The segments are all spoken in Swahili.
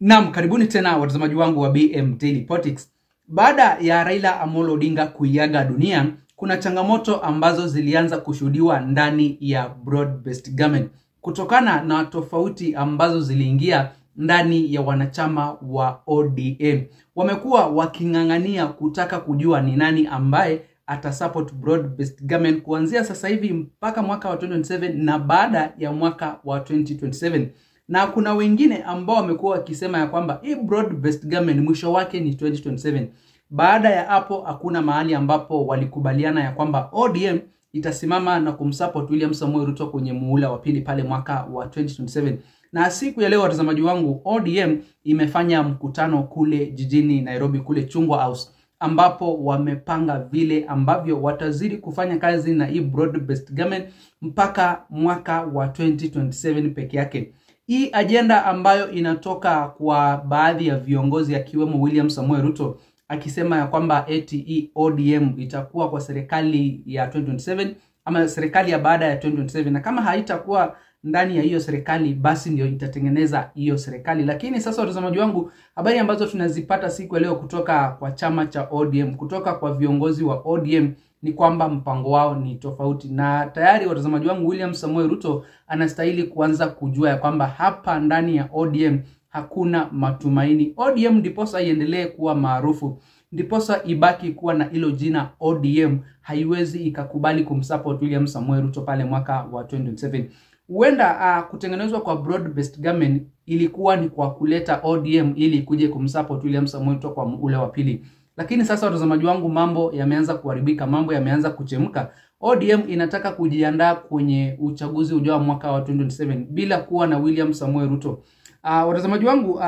Naam, karibuni tena watazamaji wangu wa BM Daily Politics. Baada ya Raila Amolo Odinga kuiaga dunia, kuna changamoto ambazo zilianza kushuhudiwa ndani ya broad-based government kutokana na tofauti ambazo ziliingia ndani ya wanachama wa ODM. Wamekuwa waking'ang'ania kutaka kujua ni nani ambaye atasupport broad-based government kuanzia sasa hivi mpaka mwaka wa 2027 na baada ya mwaka wa 2027. Na kuna wengine ambao wamekuwa wakisema ya kwamba hii broad-based government mwisho wake ni 2027. Baada ya hapo hakuna mahali ambapo walikubaliana ya kwamba ODM itasimama na kumsupport William Samoei Ruto kwenye muhula wa pili pale mwaka wa 2027. Na siku ya leo watazamaji wangu, ODM imefanya mkutano kule jijini Nairobi kule Chungwa House, ambapo wamepanga vile ambavyo watazidi kufanya kazi na hii broad-based government mpaka mwaka wa 2027 peke yake. Hii agenda ambayo inatoka kwa baadhi ya viongozi akiwemo William Samoei Ruto akisema ya kwamba eti ODM itakuwa kwa serikali ya 2027 ama serikali ya baada ya 2027, na kama haitakuwa ndani ya hiyo serikali basi ndio itatengeneza hiyo serikali. Lakini sasa watazamaji wangu, habari ambazo tunazipata siku ya leo kutoka kwa chama cha ODM, kutoka kwa viongozi wa ODM ni kwamba mpango wao ni tofauti, na tayari watazamaji wangu, William Samoei Ruto anastahili kuanza kujua ya kwamba hapa ndani ya ODM hakuna matumaini. ODM ndiposa iendelee kuwa maarufu, ndiposa ibaki kuwa na hilo jina ODM, haiwezi ikakubali kumsupport William Samoei Ruto pale mwaka wa 2027. Huenda kutengenezwa kwa broad-based government ilikuwa ni kwa kuleta ODM ili kuje kumsupport William Samoei Ruto kwa ule wa pili. Lakini sasa watazamaji wangu, mambo yameanza kuharibika, mambo yameanza kuchemka. ODM inataka kujiandaa kwenye uchaguzi ujao mwaka wa 2027 bila kuwa na William Samoei Ruto. Watazamaji wangu,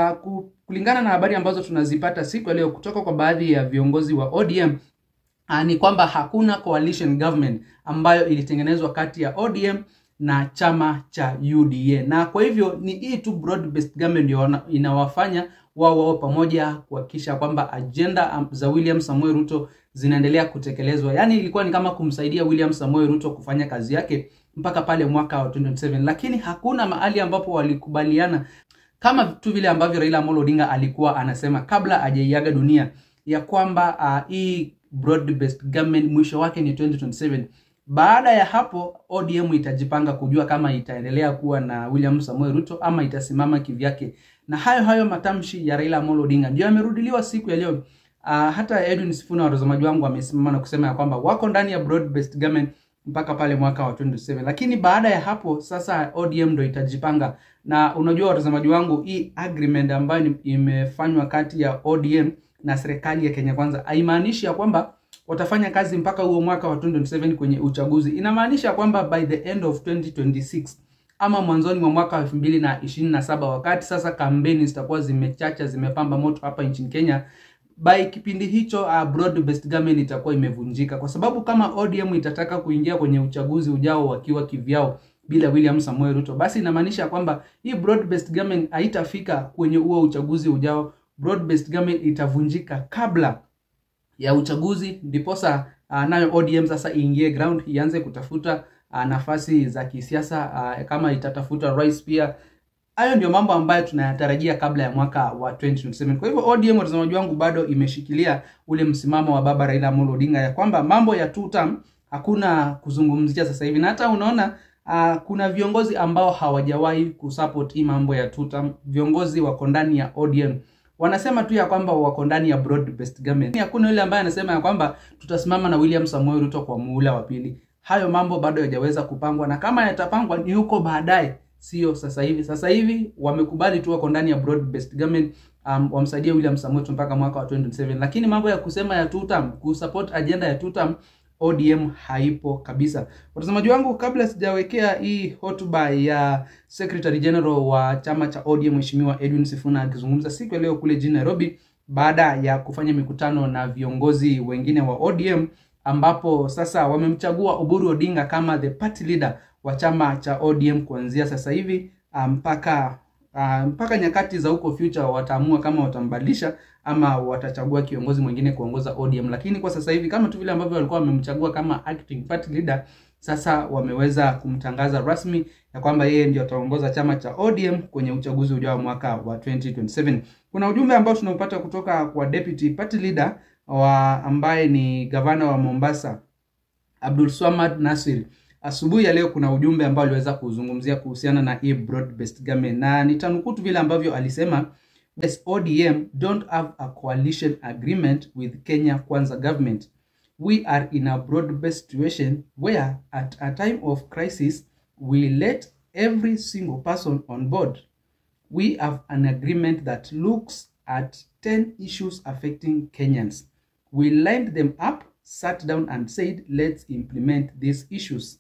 kulingana na habari ambazo tunazipata siku ya leo kutoka kwa baadhi ya viongozi wa ODM, ni kwamba hakuna coalition government ambayo ilitengenezwa kati ya ODM na chama cha UDA, na kwa hivyo ni hii tu broad-based government ndio inawafanya wao pamoja kuhakikisha kwamba agenda za William Samoei Ruto zinaendelea kutekelezwa. Yani ilikuwa ni kama kumsaidia William Samoei Ruto kufanya kazi yake mpaka pale mwaka wa 2027, lakini hakuna mahali ambapo walikubaliana, kama tu vile ambavyo Raila Amolo Odinga alikuwa anasema kabla hajaiaga dunia ya kwamba hii broad-based government mwisho wake ni 2027. Baada ya hapo ODM itajipanga kujua kama itaendelea kuwa na William Samoei Ruto ama itasimama kivyake. Na hayo matamshi ya Raila Amolo Odinga ndio yamerudiliwa siku ya leo. Hata Edwin Sifuna watazamaji wangu amesimama na kusema ya kwamba wako ndani ya broad-based government mpaka pale mwaka wa 2027. Lakini baada ya hapo sasa ODM ndio itajipanga. Na unajua watazamaji wangu, hii agreement ambayo imefanywa kati ya ODM na serikali ya Kenya Kwanza haimaanishi ya kwamba watafanya kazi mpaka huo mwaka wa 2027 kwenye uchaguzi. Inamaanisha kwamba by the end of 2026 ama mwanzoni mwa mwaka wa 2027, wakati sasa kampeni zitakuwa zimechacha, zimepamba moto hapa nchini Kenya, by kipindi hicho broad-based government itakuwa imevunjika, kwa sababu kama ODM itataka kuingia kwenye uchaguzi ujao wakiwa kivyao bila William Samoei Ruto, basi inamaanisha kwamba hii broad-based government haitafika kwenye huo uchaguzi ujao. Broad-based government itavunjika kabla ya uchaguzi, ndiposa nayo ODM sasa iingie ground, ianze kutafuta nafasi za kisiasa, kama itatafuta rais pia. Hayo ndio mambo ambayo tunayatarajia kabla ya mwaka wa 2027. Kwa hivyo ODM watazamaji wangu bado imeshikilia ule msimamo wa baba Raila Amolo Odinga ya kwamba mambo ya two term hakuna kuzungumzia sasa hivi. Na hata unaona kuna viongozi ambao hawajawahi kusupport hii mambo ya two term. Viongozi wako ndani ya ODM wanasema tu ya kwamba wako ndani ya broad-based government. Hakuna yule ambaye anasema ya kwamba tutasimama na William Samoei Ruto kwa muhula wa pili. Hayo mambo bado hayajaweza kupangwa, na kama yatapangwa ni huko baadaye, sio sasa hivi. Sasa hivi wamekubali tu wako ndani ya broad-based government, wamsaidia William Samoei Ruto mpaka mwaka wa 2027. Lakini mambo ya kusema ya two term, kusupport agenda ya two term, ODM haipo kabisa. Watazamaji wangu, kabla sijawekea hii hotuba ya Secretary General wa chama cha ODM Mheshimiwa Edwin Sifuna akizungumza siku ya leo kule jijini Nairobi baada ya kufanya mikutano na viongozi wengine wa ODM, ambapo sasa wamemchagua Oburu Odinga kama the party leader wa chama cha ODM kuanzia sasa hivi mpaka nyakati za huko future wataamua kama watambadilisha ama watachagua kiongozi mwingine kuongoza ODM. Lakini kwa sasa hivi, kama tu vile ambavyo walikuwa wamemchagua kama acting party leader, sasa wameweza kumtangaza rasmi ya kwamba yeye ndio ataongoza chama cha ODM kwenye uchaguzi ujao mwaka wa 2027. Kuna ujumbe ambao tunaupata kutoka kwa Deputy Party Leader ambaye ni gavana wa Mombasa, Abdulswamad Nasir. Asubuhi ya leo kuna ujumbe ambao aliweza kuzungumzia kuhusiana na hii broad-based government, na nitanukutu vile ambavyo alisema: "This ODM don't have a coalition agreement with Kenya Kwanza government. We are in a broad-based situation where at a time of crisis we let every single person on board. We have an agreement that looks at 10 issues affecting Kenyans. We lined them up, sat down and said, let's implement these issues.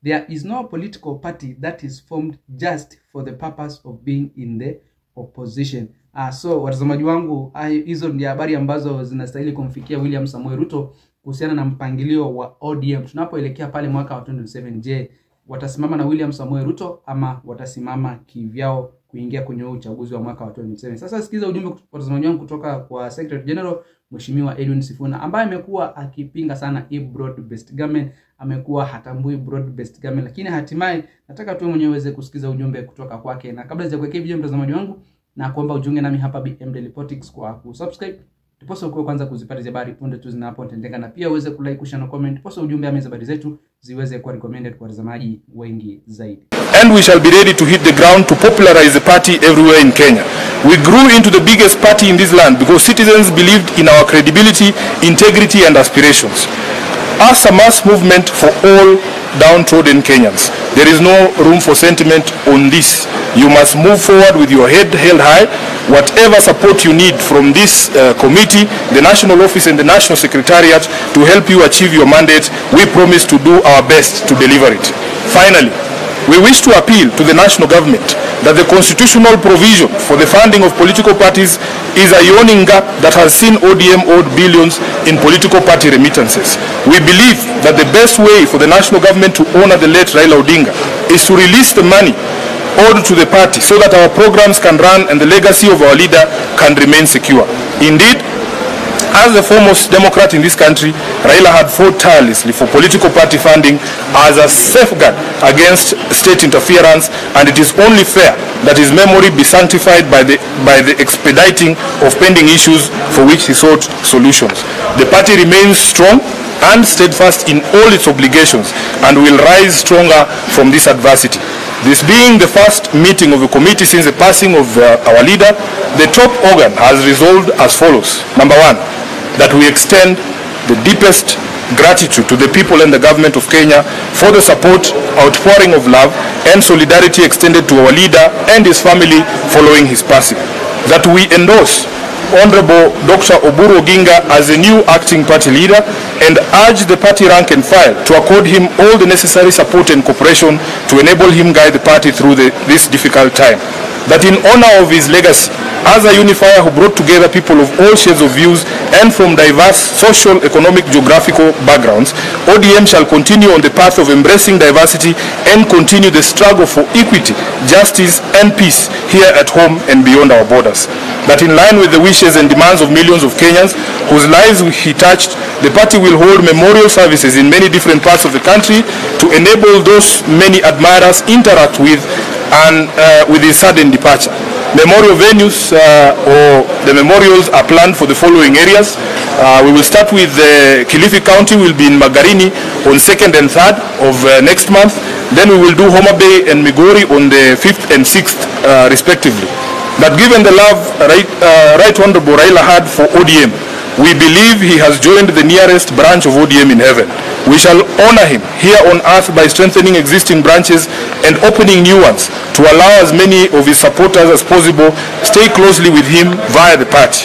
There is no political party that is formed just for the purpose of being in the opposition." So watazamaji wangu, hizo ndio habari ambazo zinastahili kumfikia William Samoei Ruto kuhusiana na mpangilio wa ODM tunapoelekea pale mwaka wa 2027. Je, watasimama na William Samoei Ruto ama watasimama kivyao kuingia kwenye uchaguzi wa mwaka wa 2027? Sasa sikiza ujumbe watazamaji wangu kutoka kwa Secretary General Mheshimiwa Edwin Sifuna, ambaye amekuwa akipinga sana hii broad-based government, amekuwa hatambui broad-based government, lakini hatimaye nataka tu mwenyewe uweze kusikiza ujumbe kutoka kwake. Na kabla sijakuwekea video mtazamaji wangu, na kuomba ujiunge nami hapa BM Daily Politics kwa kusubscribe, ndiposa uko kwanza kuzipata habari punde tu zinapotendeka, na pia uweze kulike, kushare na comment, ndiposa ujumbe ama habari zetu ziweze kuwa recommended kwa watazamaji wengi zaidi. And we shall be ready to hit the ground to popularize the party everywhere in Kenya. We grew into the biggest party in this land because citizens believed in our credibility, integrity and aspirations. As a mass movement for all downtrodden Kenyans, there is no room for sentiment on this. You must move forward with your head held high. Whatever support you need from this committee, the National Office and the National Secretariat to help you achieve your mandate, we promise to do our best to deliver it. Finally, we wish to appeal to the national government that the constitutional provision for the funding of political parties is a yawning gap that has seen ODM owed billions in political party remittances. We believe that the best way for the national government to honor the late Raila Odinga is to release the money owed to the party so that our programs can run and the legacy of our leader can remain secure. Indeed, as the foremost Democrat in this country, Raila had fought tirelessly for political party funding as a safeguard against state interference, and it is only fair that his memory be sanctified by the expediting of pending issues for which he sought solutions. The party remains strong and steadfast in all its obligations and will rise stronger from this adversity. This being the first meeting of the committee since the passing of our leader, the top organ has resolved as follows. Number one, that we extend the deepest gratitude to the people and the government of Kenya for the support, outpouring of love and solidarity extended to our leader and his family following his passing. That we endorse Honorable Dr. Oburu Oginga as the new acting party leader and urge the party rank and file to accord him all the necessary support and cooperation to enable him guide the party through this difficult time. That in honor of his legacy as a unifier who brought together people of all shades of views and from diverse social, economic, geographical backgrounds, ODM shall continue on the path of embracing diversity and continue the struggle for equity, justice and peace here at home and beyond our borders. That in line with the wishes and demands of millions of Kenyans whose lives he touched, the party will hold memorial services in many different parts of the country to enable those many admirers interact with and with his sudden departure. Memorial venues or the memorials are planned for the following areas. We will start with Kilifi County, will be in Magarini on 2nd and 3rd of next month. Then we will do Homa Bay and Migori on the 5th and 6th respectively. That given the love Right Honorable Raila had for ODM, we believe he has joined the nearest branch of ODM in heaven. We shall honor him here on earth by strengthening existing branches and opening new ones to allow as many of his supporters as possible stay closely with him via the party.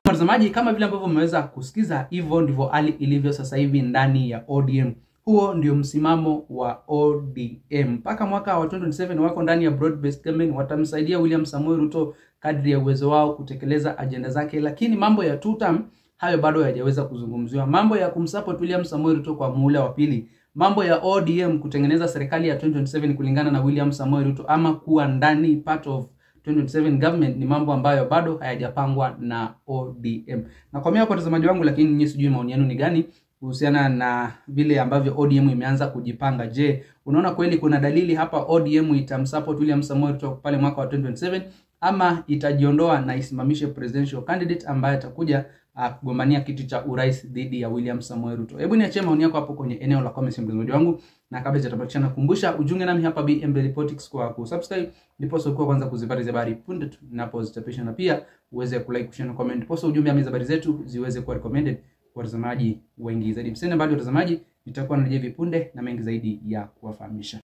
Mtazamaji, kama vile ambavyo mmeweza kusikiza, hivyo ndivyo hali ilivyo sasa hivi ndani ya ODM. Huo ndio msimamo wa ODM. Mpaka mwaka wa 2027 wako ndani ya broad-based government, watamsaidia William Samoei Ruto kadri ya uwezo wao kutekeleza agenda zake, lakini mambo ya two-term hayo bado hayajaweza kuzungumziwa. Mambo ya kumsupport William Samoei Ruto kwa muhula wa pili, mambo ya ODM kutengeneza serikali ya 2027 kulingana na William Samoei Ruto ama kuwa ndani part of 2027 government, ni mambo ambayo bado hayajapangwa na ODM. Na kwa mimi kwa watazamaji wangu, lakini nyinyi sijui maoni yenu ni gani. kuhusiana na vile ambavyo ODM imeanza kujipanga. Je, unaona kweli kuna dalili hapa ODM itamsupport William Samoei Ruto pale mwaka wa 2027 ama itajiondoa na isimamishe presidential candidate ambaye atakuja kugombania kiti cha urais dhidi ya William Samoei Ruto? Hebu niachie maoni yako hapo kwenye eneo la comments mtazamaji wangu, na kabla sijatapachana kukumbusha ujiunge nami hapa BM Daily Politics kwa kusubscribe ndipo sio kwanza kuzipata habari punde tu ninapozichapisha, na pia uweze kulike, kushare na comment post ujumbe wa habari zetu ziweze kuwa recommended kwa watazamaji wengi zaidi. Msende mbali watazamaji, nitakuwa narejea vipunde na mengi zaidi ya kuwafahamisha.